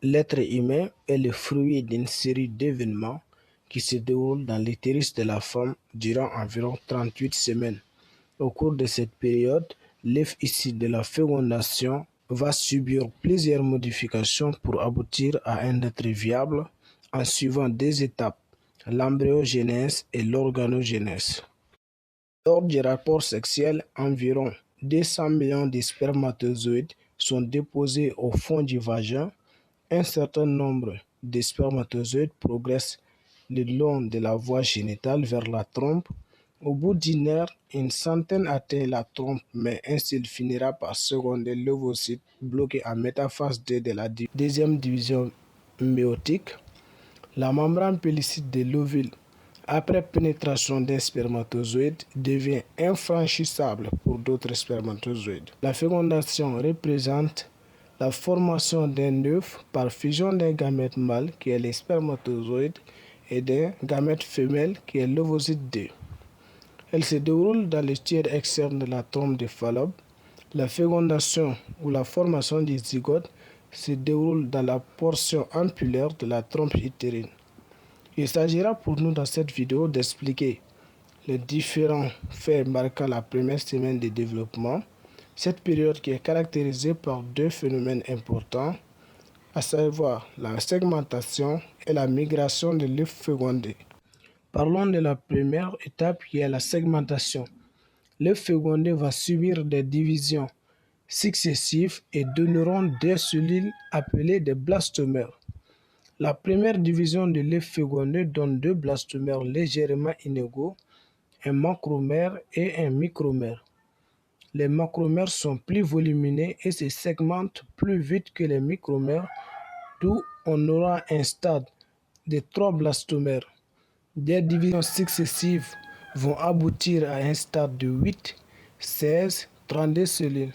L'être humain est le fruit d'une série d'événements qui se déroulent dans l'utérus de la femme durant environ 38 semaines. Au cours de cette période, l'œuf issu de la fécondation va subir plusieurs modifications pour aboutir à un être viable en suivant deux étapes, l'embryogenèse et l'organogenèse. Lors du rapport sexuel, environ 200 millions de spermatozoïdes sont déposés au fond du vagin. Un certain nombre de spermatozoïdes progressent le long de la voie génitale vers la trompe. Au bout d'une heure, une centaine atteint la trompe, mais un seul finira par seconder l'ovocyte bloqué en métaphase 2 de la deuxième division méiotique. La membrane pellicide de l'ovule, après pénétration d'un spermatozoïde, devient infranchissable pour d'autres spermatozoïdes. La fécondation représente la formation d'un œuf par fusion d'un gamète mâle qui est le spermatozoïde et d'un gamète femelle qui est l'ovocyte 2. Elle se déroule dans le tiers externe de la trompe de Fallope. La fécondation ou la formation du zygote se déroule dans la portion ampullaire de la trompe utérine. Il s'agira pour nous dans cette vidéo d'expliquer les différents faits marquant la première semaine de développement, cette période qui est caractérisée par deux phénomènes importants, à savoir la segmentation et la migration de l'œuf fécondé. Parlons de la première étape qui est la segmentation. L'œuf fécondé va subir des divisions successives et donneront des cellules appelées des blastomères. La première division de l'œuf fécondé donne deux blastomères légèrement inégaux, un macromère et un micromère. Les macromères sont plus volumineux et se segmentent plus vite que les micromères, d'où on aura un stade de 3 blastomères. Des divisions successives vont aboutir à un stade de 8, 16, 32 cellules.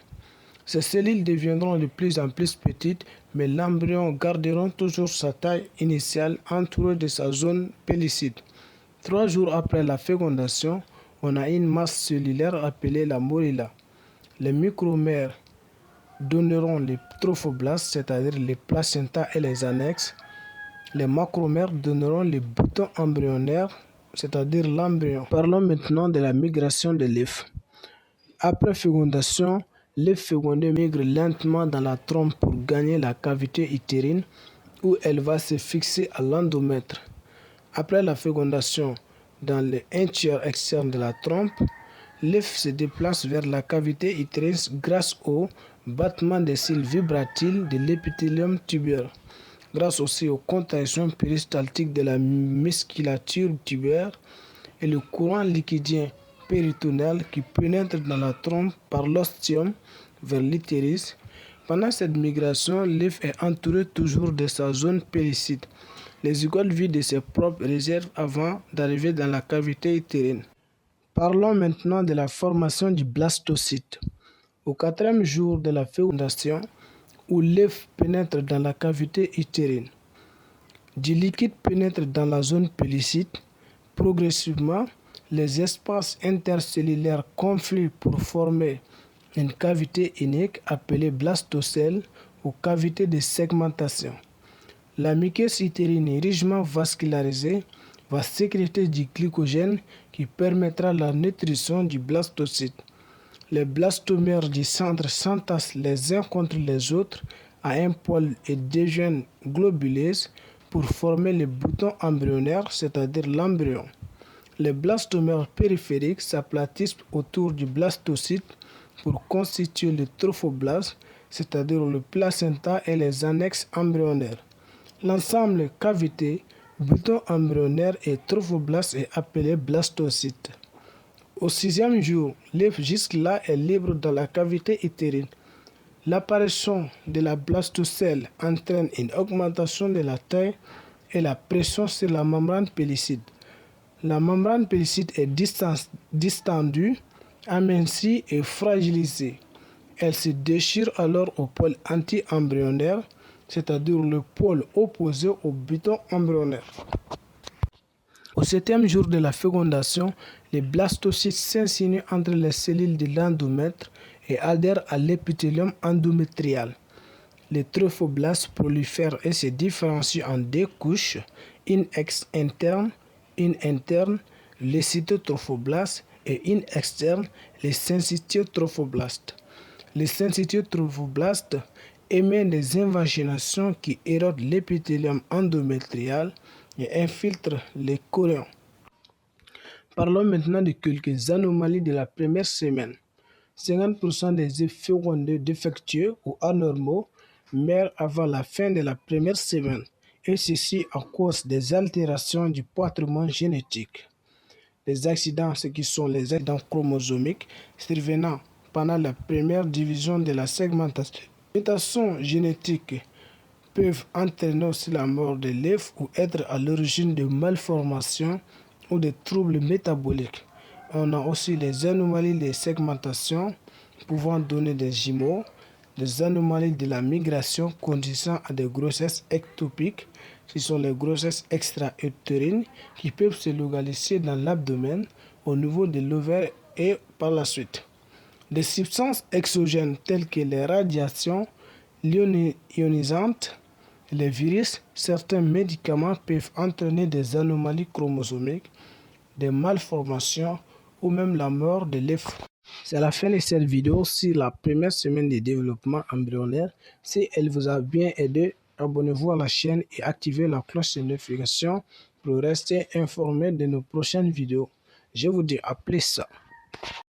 Ces cellules deviendront de plus en plus petites, mais l'embryon gardera toujours sa taille initiale entourée de sa zone pellicide. 3 jours après la fécondation, on a une masse cellulaire appelée la morula. Les micromères donneront les trophoblastes, c'est-à-dire les placentas et les annexes. Les macromères donneront les boutons embryonnaires, c'est-à-dire l'embryon. Parlons maintenant de la migration de l'œuf. Après fécondation, l'œuf fécondé migre lentement dans la trompe pour gagner la cavité utérine où elle va se fixer à l'endomètre. Après la fécondation, dans le 1/3 externe de la trompe, l'œuf se déplace vers la cavité utérine grâce au battement des cils vibratiles de l'épithélium tubaire, grâce aussi aux contractions péristaltiques de la musculature tubaire et le courant liquidien péritonéal qui pénètre dans la trompe par l'ostium vers l'utérus. Pendant cette migration, l'œuf est entouré toujours de sa zone pellicide. Le zygote vit de ses propres réserves avant d'arriver dans la cavité utérine. Parlons maintenant de la formation du blastocyte. Au 4e jour de la fécondation, où l'œuf pénètre dans la cavité utérine, du liquide pénètre dans la zone pellicide. Progressivement, les espaces intercellulaires confluent pour former une cavité unique appelée blastocèle ou cavité de segmentation. La muqueuse utérine richement vascularisée va sécréter du glycogène qui permettra la nutrition du blastocyte. Les blastomères du centre s'entassent les uns contre les autres à un pôle et deviennent globuleuses pour former le bouton embryonnaire, c'est-à-dire l'embryon. Les blastomères périphériques s'aplatissent autour du blastocyte pour constituer le trophoblaste, c'est-à-dire le placenta et les annexes embryonnaires. L'ensemble cavité, bouton embryonnaire et trophoblaste est appelé blastocyte. Au 6e jour, l'œuf jusque-là est libre dans la cavité utérine. L'apparition de la blastocèle entraîne une augmentation de la taille et la pression sur la membrane pellicide. La membrane pellicide est distendue, amincie et fragilisée. Elle se déchire alors au pôle anti-embryonnaire, c'est-à-dire le pôle opposé au bouton embryonnaire. Au 7e jour de la fécondation, les blastocytes s'insinuent entre les cellules de l'endomètre et adhèrent à l'épithélium endométrial. Les trophoblastes prolifèrent et se différencient en deux couches, une interne, les cytotrophoblastes, et une externe, les syncytiotrophoblastes. Les syncytiotrophoblastes émettent des invaginations qui érodent l'épithélium endométrial et infiltrent les chorions. Parlons maintenant de quelques anomalies de la première semaine. 50% des œufs fécondés défectueux ou anormaux meurent avant la fin de la première semaine, et ceci à cause des altérations du patrimoine génétique. Les accidents, ce qui sont les accidents chromosomiques survenant pendant la première division de la segmentation. Les mutations génétiques peuvent entraîner aussi la mort de l'œuf ou être à l'origine de malformations ou de troubles métaboliques. On a aussi les anomalies de segmentation pouvant donner des jumeaux, des anomalies de la migration conduisant à des grossesses ectopiques, ce sont les grossesses extra-utérines qui peuvent se localiser dans l'abdomen, au niveau de l'ovaire et par la suite. Des substances exogènes telles que les radiations ionisantes, les virus, certains médicaments peuvent entraîner des anomalies chromosomiques, des malformations ou même la mort de l'œuf. C'est la fin de cette vidéo sur la première semaine de développement embryonnaire. Si elle vous a bien aidé, abonnez-vous à la chaîne et activez la cloche de notification pour rester informé de nos prochaines vidéos. Je vous dis à plus.